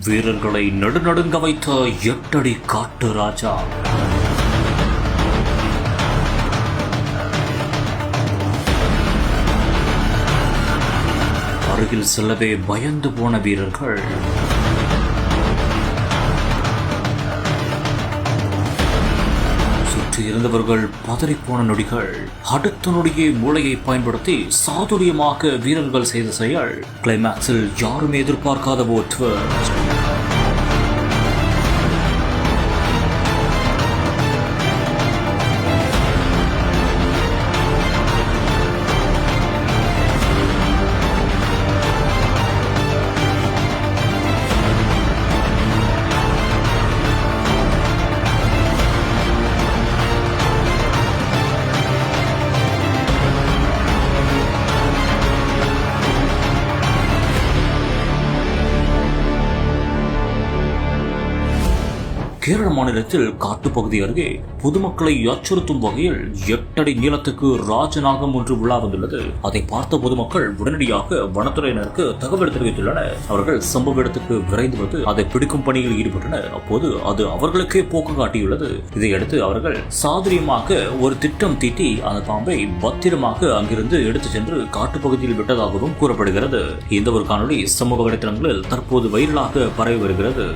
வீரர்களை நடுநடுங்க வைத்த 8 அடி காட்டு ராஜா. அருகில் செல்லவே பயந்து போன வீரர்கள். சுற்றி இருந்தவர்கள் பதறிப்போன நொடிகள். அடுத்த நொடியே மூளையை பயன்படுத்தி சாதுரியமாக வீரர்கள் செய்த செயல். கிளைமாக்ஸில் யாருமே எதிர்பார்க்காத ஒரு ட்விஸ்ட். கேரள மாநிலத்தில் காட்டுப்பகுதி அருகே பொதுமக்களை அச்சுறுத்தும் வகையில் 8 அடி நீளத்துக்கு ராஜநாகம் ஒன்று உலா வந்துள்ளது. அதை பார்த்த பொதுமக்கள் உடனடியாக வனத்துறையினருக்கு தகவல் தெரிவித்துள்ளனர். அவர்கள் சம்பவ இடத்துக்கு விரைந்து வந்து அதை பிடிக்கும் பணியில் ஈடுபட்டனர். அப்போது அது அவர்களுக்கே போக்கு காட்டியுள்ளது. இதையடுத்து அவர்கள் சாதுரியமாக ஒரு திட்டம் தீட்டி அந்த பாம்பை பத்திரமாக அங்கிருந்து எடுத்துச் சென்று காட்டுப்பகுதியில் விட்டதாகவும் கூறப்படுகிறது. இந்த ஒரு காணொலி சமூக வலைதளங்களில் தற்போது வைரலாக பரவி வருகிறது.